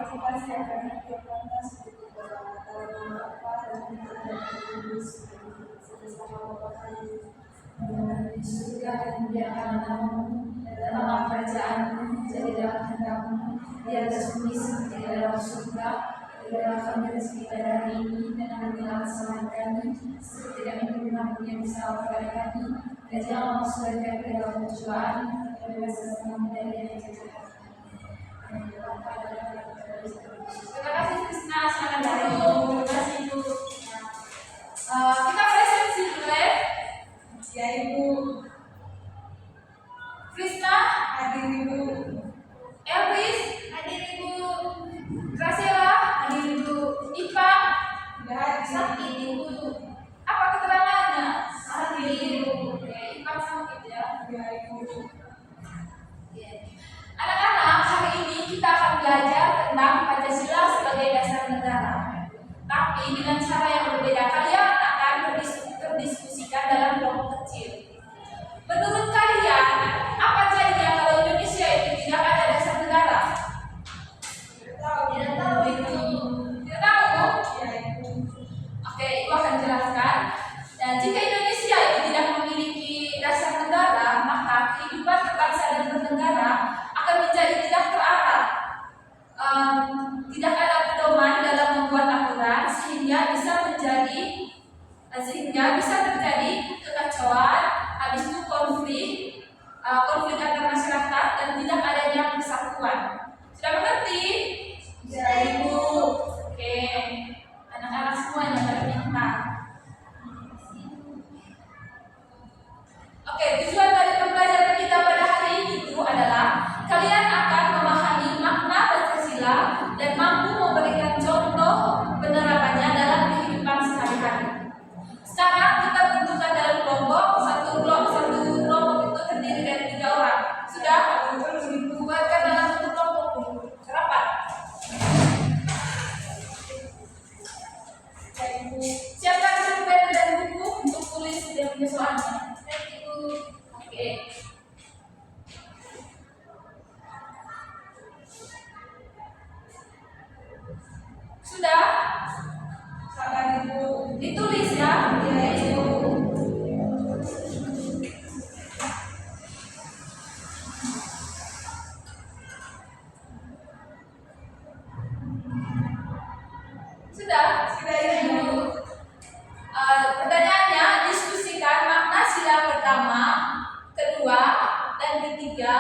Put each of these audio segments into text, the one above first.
motivasi agar hidup pantas dalam nama Bapa dan Anak dan Roh Kudus, bersama Bapa kami di surga, dan dimuliakan namamu, datanglah kerajaanmu, jadilah kehendakmu di atas bumi seperti di dalam surga. Berikanlah kami rezeki pada hari ini, dan ampunilah kesalahan kami seperti kami mengampuni yang bersalah kepada kami, dan janganlah masukkan kami ke dalam pencobaan, tapi bebaskanlah kami dari yang jahat. Terima kasih Krisna, silakan duduk. Terima kasih Ibu. Kita presentasi dulu ya Ibu. Krisna, hadir Ibu. Elvis, hadir Ibu. Graciela, hadir Ibu. Ipa, sakit Ibu. Apa keterangannya? Hadir Ibu. Oke, Ipa sakit ya. Ya Ibu. Anak-anak, hari ini kita akan belajar tentang Pancasila sebagai dasar negara. Tapi dengan cara yang berbeda, kalian akan berdiskusikan dalam kelompok kecil. Menurut kalian, apa jadinya kalau Indonesia itu tidak ada dasar negara? Tidak tahu itu. Tidak tahu? Ya, itu. Oke, Ibu akan jelaskan. Dan jika Indonesia itu tidak memiliki dasar negara, maka kehidupan berbangsa dan bernegara akan menjadi tidak terarah. Tidak ada pedoman dalam membuat aturan sehingga bisa terjadi kekacauan, habis itu konflik antar masyarakat, dan tidak adanya persatuan. Sudah mengerti? Ya Ibu. Oke, anak-anak semuanya berpintar. Oke, tujuan dari pembelajaran kita pada hari ini itu adalah kalian akan memahami makna Pancasila dan mampu memberikan contoh penerapannya dalam kehidupan sehari-hari. Sekarang kita bentukkan dalam kelompok. Satu kelompok itu terdiri dari 3 orang. Sudah? Buatkan dalam satu kelompok. Rapat. Siapkan pulpen dan buku untuk tulis dan penyesuaiannya. Oke. Sudah? Sabar Ibu. Ditulis ya. Ya Ibu. Sudah? Sudah ya Ibu. Pertanyaannya, diskusikan makna sila pertama, kedua, dan ketiga,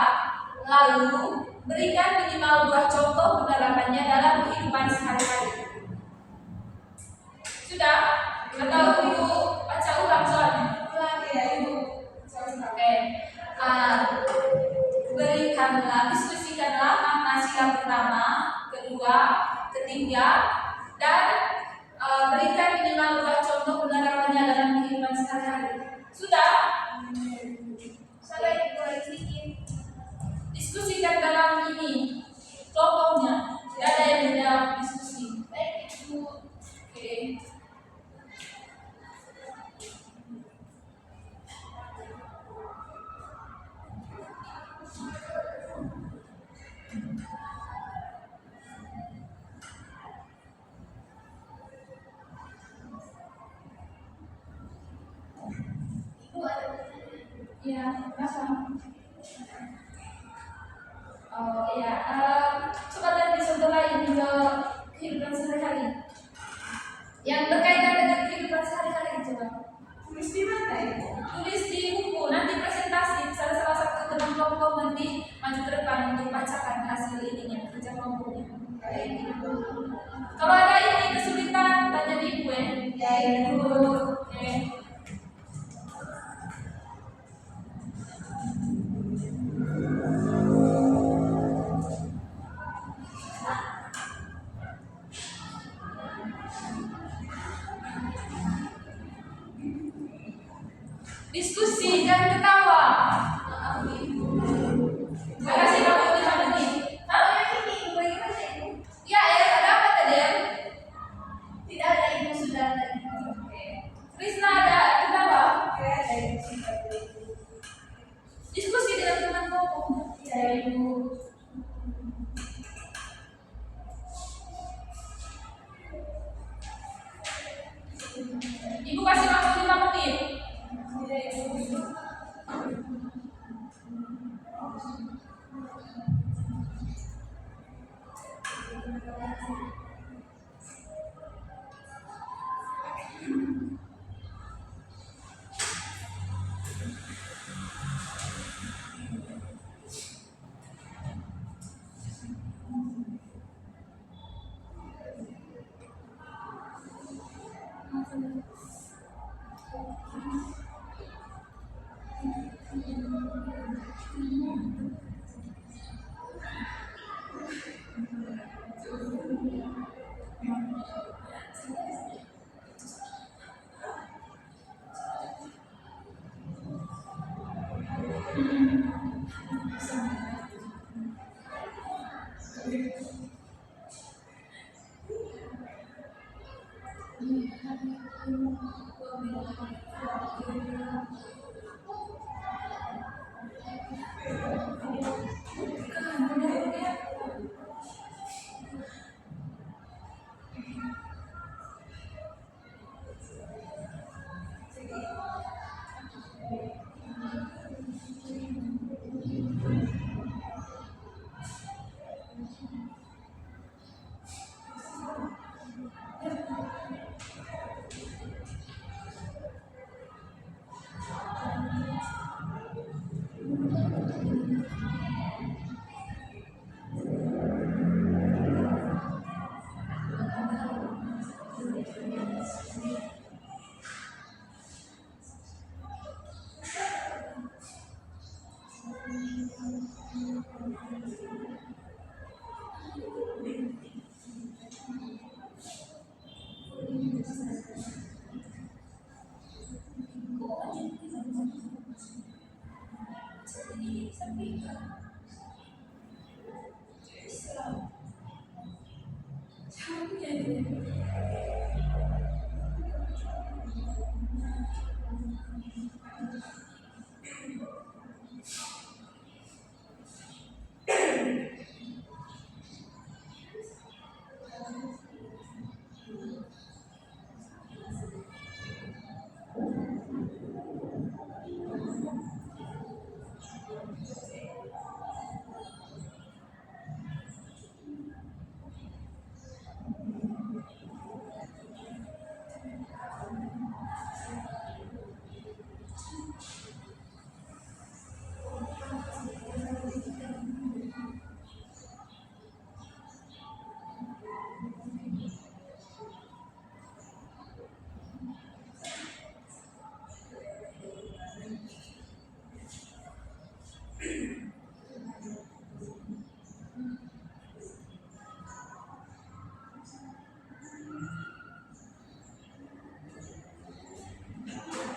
lalu berikan minimal 2 contoh penerapannya dalam kehidupan sehari-hari. Sudah? Atau Ibu baca ulang soalnya? Ulang ya Ibu. Oke. Diskusikanlah makna sila pertama, kedua, ketiga, dan berikan minimal 2 contoh penerapannya dalam kehidupan sehari-hari. Sudah? Sampai mulai sedikit. Diskusikan dalam ini kelompoknya. Tidak ada yang menjawab diskusi. Baik Ibu. Oke. Ya, masa? Oh iya, coba lihat contoh lain ke kehidupan sehari-hari yang berkaitan dengan kehidupan sehari-hari. Coba tulis di mana Ibu? Tulis di buku. Nanti presentasi salah satu teman kelompok nanti maju ke depan untuk bacakan hasil ininya, kerja kelompoknya. Kalau ada ini kesulitan, tanya di Ibu ya. Ya Ibu. Oke. Diskusi dan ketawa. Terima kasih kamu di mana nih? Tahu yang ini bagaimana Ibu? Ya, ada apa tadi ya? Tidak ada Ibu, sudah ada. Oke. Krisna ada ketawa? Oke, ada Ibu. Diskusi dengan teman kelompok. Ya Ibu.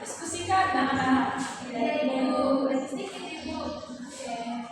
Diskusikan anak-anak. Ibu, sedikit ibu. Oke.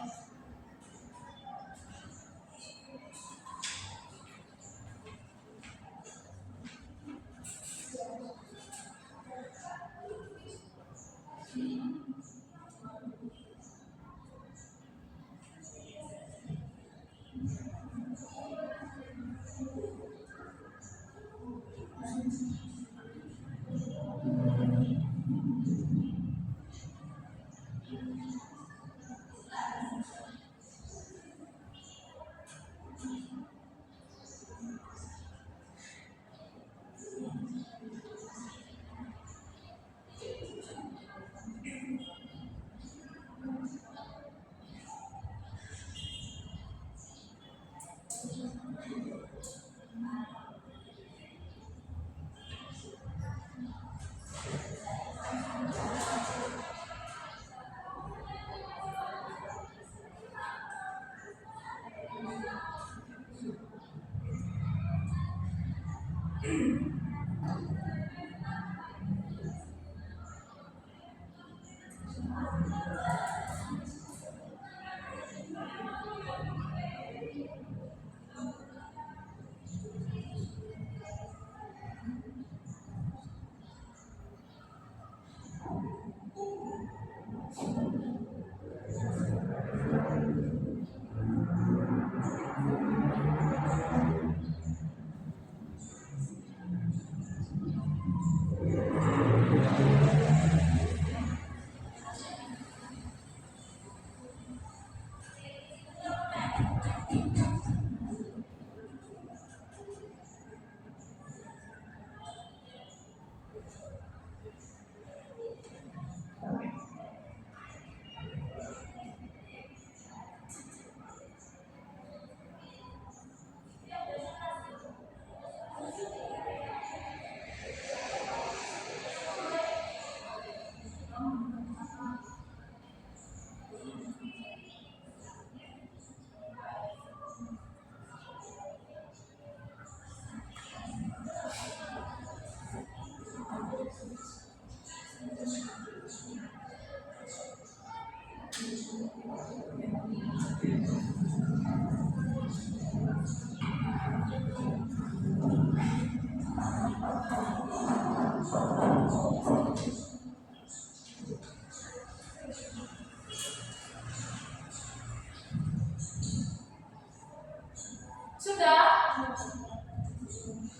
Sudah?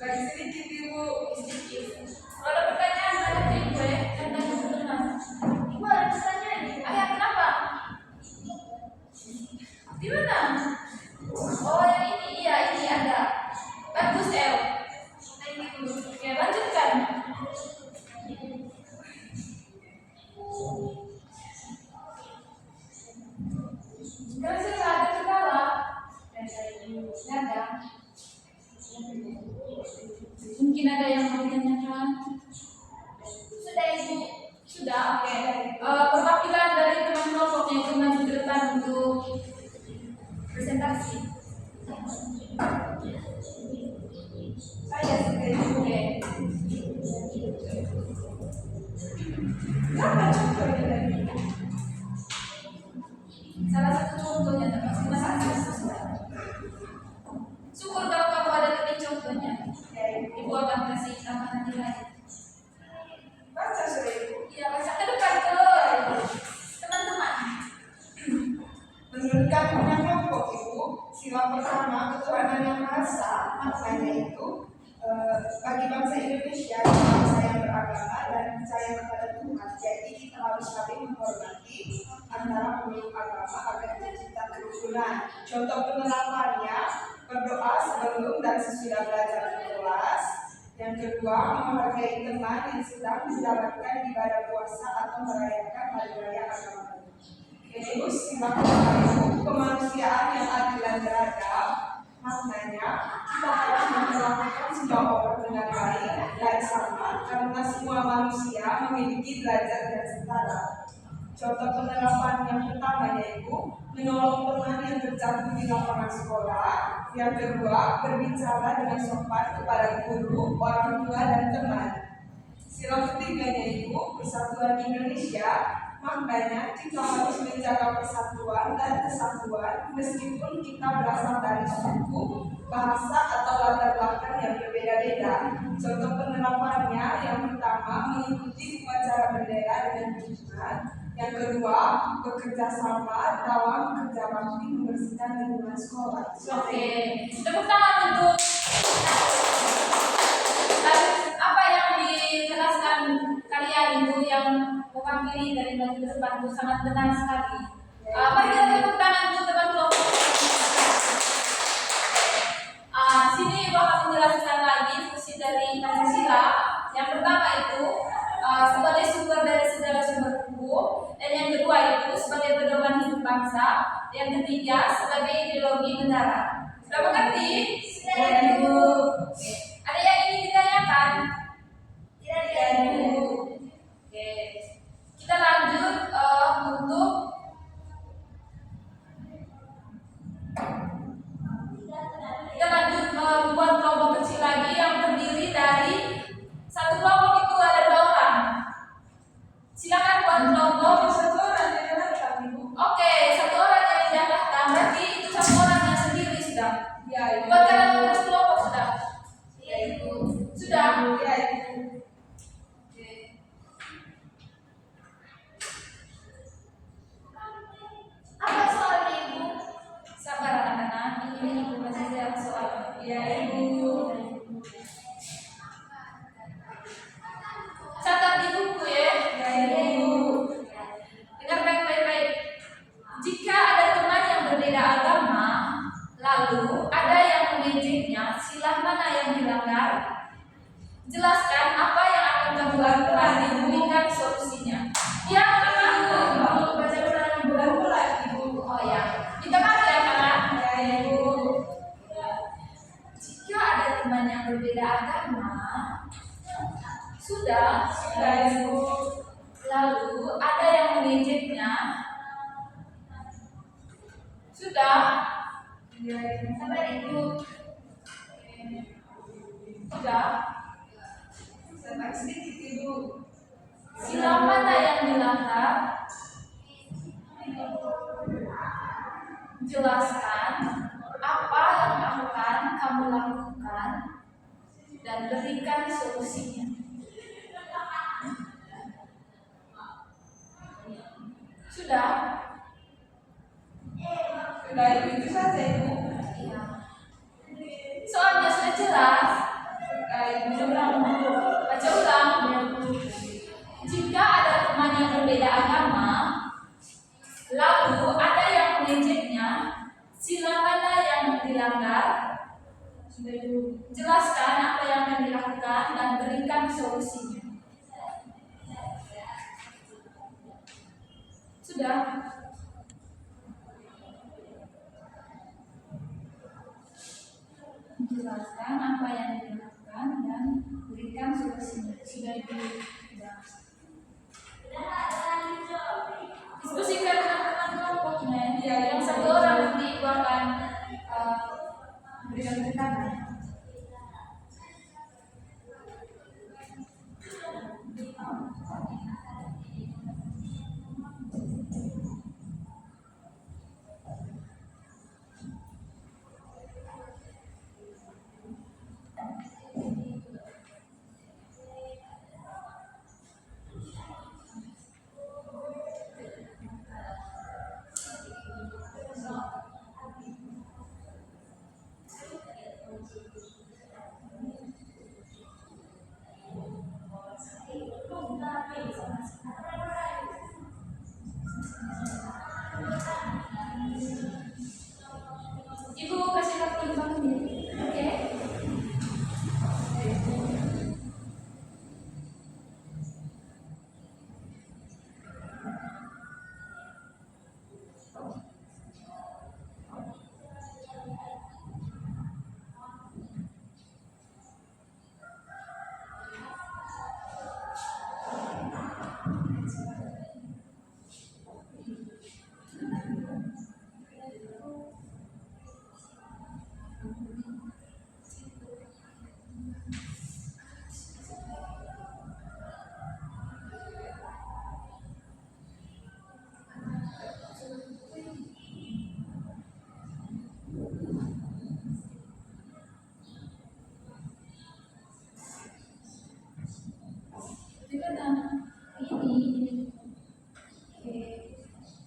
Lagi sedikit Ibu. Sedikit. Kalau ada pertanyaan, ada gue dan tanya teman. Ibu ada pertanyaan? Ayah kenapa? Di mana? Oh yang ini, iya ini ada. Bagus El. Thank you. Oke lanjutkan. Sekarang saya ada kendala. Ada. Mungkin ada yang mau ditanyakan. Sudah Ibu. Sudah, oke. Perwakilan dari teman kelompoknya itu maju ke depan untuk presentasi. Saya sudah. Oke. Apa contohnya tadi? Salah satu contohnya termasuk masalah. Syukur kalau kamu ada lebih contohnya. Ibu akan kasih tambahan nilai. Baca sudah Ibu. Iya, baca ke depan ke teman-teman. Menurut kampungnya kelompok Ibu, sila pertama ketuhanan yang Maha Esa, maknanya itu bagi bangsa Indonesia, bangsa yang beragama dan percaya kepada Tuhan. Jadi kita harus saling menghormati antara pemeluk agama agar tercipta kerukunan. Contoh penerapannya, berdoa sebelum dan sesudah belajar di kelas. Yang kedua, menghargai teman yang sedang menjalankan ibadah puasa atau merayakan hari raya agama. Terus, sila kedua itu kemanusiaan yang adil dan beradab. Maknanya, kita harus memperlakukan semua orang dengan baik dan sama karena semua manusia memiliki derajat yang setara. Contoh penerapan yang pertama yaitu menolong teman yang terjatuh di lapangan sekolah. Yang kedua, berbicara dengan sopan kepada guru, orang tua, dan teman. Sila ketiga yaitu persatuan Indonesia. Maknanya kita harus menjaga persatuan dan kesatuan meskipun kita berasal dari suku, bahasa, atau latar belakang yang berbeda-beda. Contoh penerapannya yang pertama mengikuti upacara bendera dengan hikmat. Yang kedua, bekerja sama dalam kerja bakti membersihkan lingkungan sekolah. Oke, tepuk tangan untuk apa yang dijelaskan kalian itu yang mewakili dari maju ke depan itu sangat benar sekali. Mari kita tepuk tangan untuk teman kelompok. Sini Ibu akan menjelaskan lagi fungsi dari Pancasila. Yang pertama itu sebagai sumber dari segala sumber hukum, dan yang kedua itu sebagai pedoman hidup bangsa, yang ketiga sebagai ideologi negara. Sudah mengerti? Sudah, Ibu. Oke. Ada yang ingin ditanyakan? Tidak, Ibu. Oke. Kita lanjut untuk membuat kelompok kecil lagi yang terdiri dari satu kelompok itu ada 2 orang. Silakan buat kelompok. Satu orang yang datang Ibu. Oke, 1 orang yang tidak datang berarti itu 1 orang yang sendiri sudah. Ya, Ibu. Buat kalian membentuk kelompok sudah. Iya Ibu. Sudah. Ya, Ibu. Oke. Apa soalnya Ibu? Sabar anak-anak, ini Ibu masih ada soal. Ya, Ibu. Catat di buku ya. Ya, Ibu. Dengarkan baik-baik. Jika ada teman yang berbeda agama, lalu ada yang mengejeknya, sila mana yang dilanggar? Jelaskan apa yang akan kamu lakukan, diberikan solusinya. Yang pertama, baca ulang berulang Ibu. Oh ya, kita kasih ya kakak. Ya, Ibu. Jika ada teman yang berbeda agama, sudah, Ibu. lalu ada yang mengejeknya, sudah. Ya, Ibu. Sabar Ibu. Sudah. Sabar sedikit Ibu. Sila mana yang dilanggar? jelaskan apa yang akan kamu lakukan dan berikan solusinya. Sudah? Sudah itu saja Ibu. Iya. Soalnya sudah jelas. Baca ulang dulu. Baca ulang. Jika ada teman yang berbeda agama, lalu ada yang mengejeknya, silakanlah yang dilanggar. Sudah Ibu. Jelaskan apa yang akan dilakukan dan berikan solusinya. Sudah? Jelaskan apa yang dilakukan dan berikan solusinya. Sudah diskusikan dengan teman kelompoknya. Ya, yang satu orang nanti itu akan berikan tekanan. Ibu kasih waktu 5 menit, oke?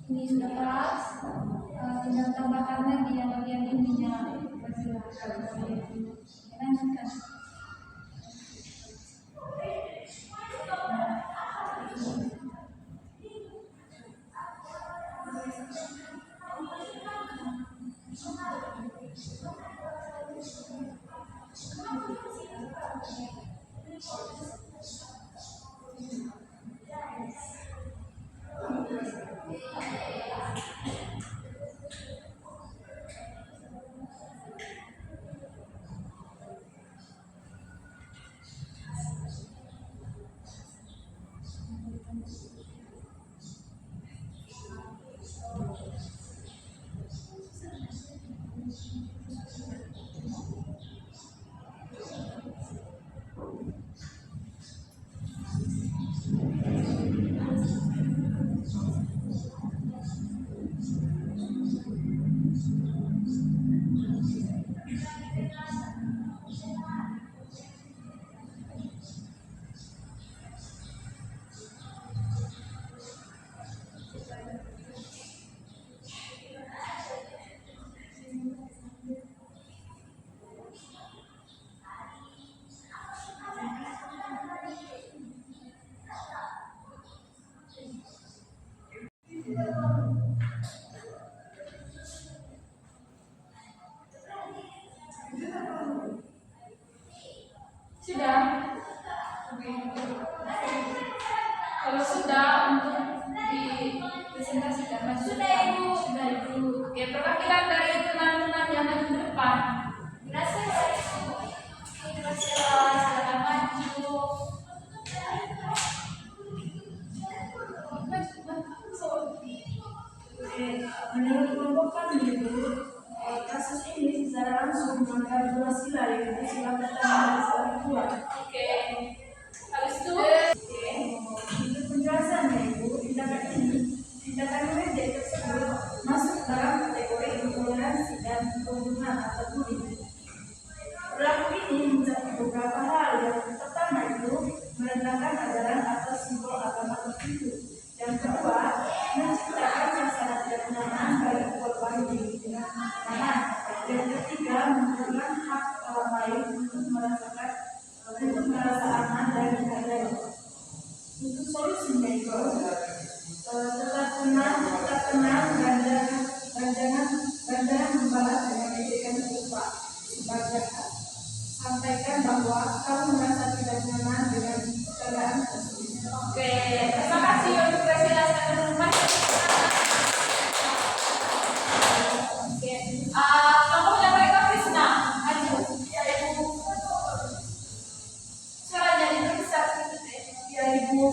Ini sudah keras, tinggal tambahkan lagi yang bagian ininya. Lanjutkan. Sudah? Kalau sudah untuk dipresentasikan, sudah Ibu, sudah Ibu. Oke, perwakilan dari teman-teman yang maju ke depan. Gracias, silakan maju. Menurut kelompok kami Ibu, kasus ini secara langsung melanggar dua sila, yaitu sila pertama dan sila kedua. Oke. Habis itu, Itu penjelasannya Ibu. Tindakan mengejek tersebut masuk dalam kategori selama tertentu. Yang kedua, menciptakan suasana tidak nyaman bagi korban dengan nyaman. Yang ketiga, memberikan hak orang lain untuk merasa aman dan dihargai. Untuk solusinya itu, tetap tenang dan jangan membalas dengan ejekan serupa. Sebaliknya, sampaikan bahwa kamu merasa tidak nyaman dengan keadaan tersebut. Oke, terima kasih untuk penjelasan teman-teman. Oke, kamu yang mereka Krisna, maju. Ya Ibu. Suaranya dibesar sedikit ya Ibu.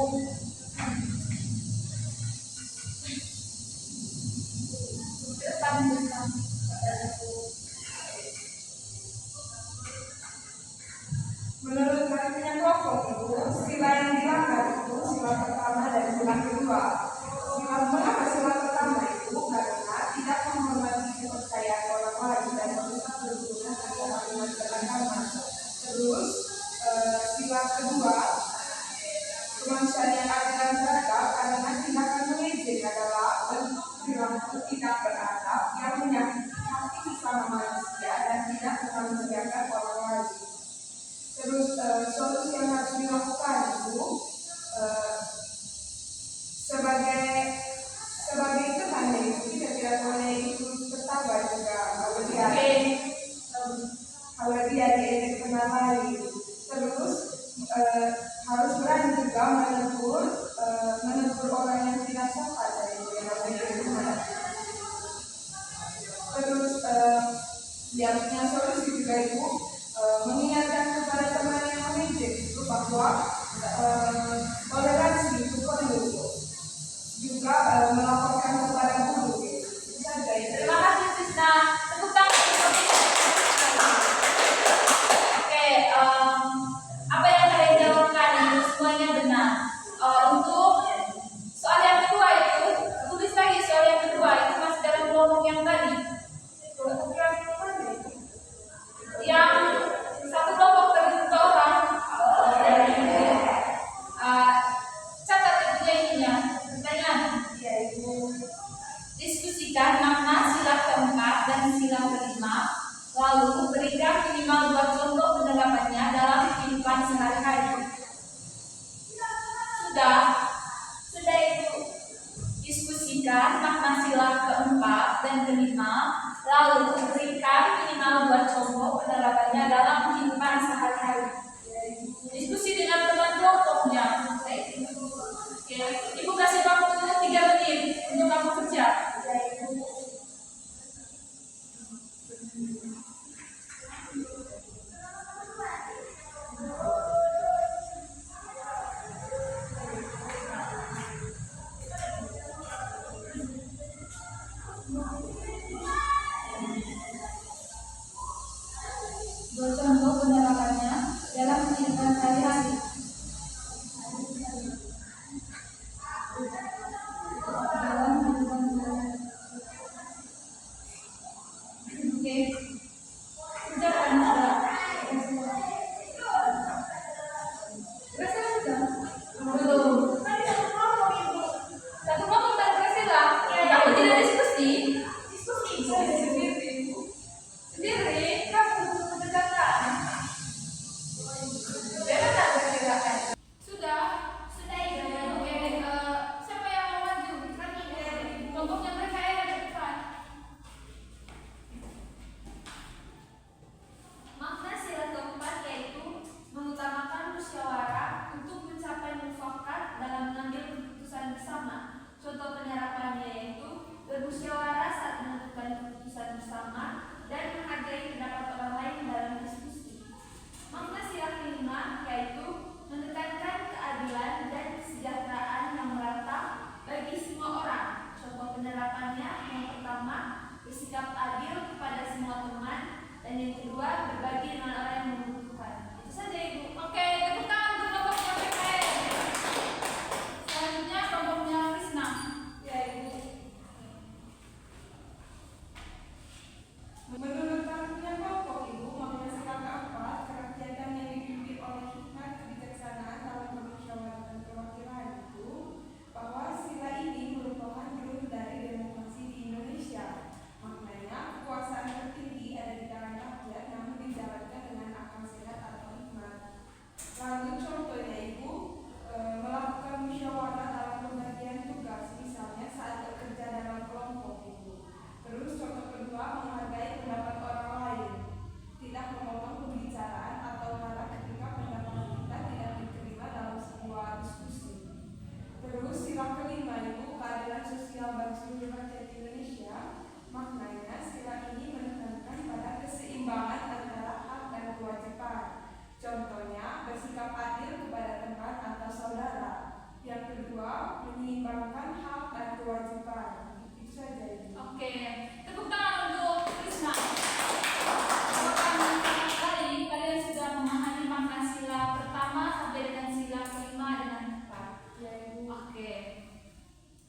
Depan. Menurut kajian kelompok itu, sila yang dilanggar itu sila pertama dan sila kedua. Mengapa sila pertama itu? Karena tidak menghormati kepercayaan orang lain dan merusak berhubungan antara umat beragama. Terus sila kedua, kemanusiaan yang adil dan beradab, karena tindakan mengejek adalah bentuk perilaku tidak beradab yang menyakiti hati sesama manusia dan tidak memanusiakan orang lain. Terus solusi yang harus dilakukan itu sebagai teman itu tidak boleh itu bersabar juga kalau dia diajak kenal lain. Terus harus berani juga menegur orang yang tidak sopan dari teman. Terus yang solusi juga itu mengingatkan kepada teman yang mengejek itu bahwa toleransi itu perlu, juga melaporkan kepada guru. Itu saja ya. Terima kasih Krisna. Tepuk tangan. Oke, apa yang kalian jawabkan itu semuanya benar. Untuk soal yang kedua itu, tulis lagi soal yang kedua itu masih dalam kelompok yang tadi. Yang satu kelompok tertentu orang catat itu ininya. Pertanyaan yaitu diskusikan makna sila keempat dan sila kelima, lalu berikan minimal 2 contoh penerapannya dalam kehidupan sehari-hari. Sudah itu diskusikan makna sila keempat dan kelima, lalu berikan minimal 2 contoh penerapannya dalam kehidupan sehari-hari. Diskusi dengan teman kelompoknya. Oke, Ibu kasih waktu 3 menit untuk kamu kerja. Contoh penerapannya dalam kehidupan sehari-hari. sila kelima itu keadilan sosial bagi seluruh rakyat Indonesia. Maknanya sila ini menekankan pada keseimbangan antara hak dan kewajiban. Contohnya, bersikap adil kepada teman atau saudara. Yang kedua, menyeimbangkan hak dan kewajiban. Itu saja ini. Oke, tepuk tangan untuk Krisna. Apakah kali kalian sudah memahami makna sila pertama sampai dengan sila kelima dengan tepat? Ya, Ibu. Oke.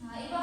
Nah, Ibu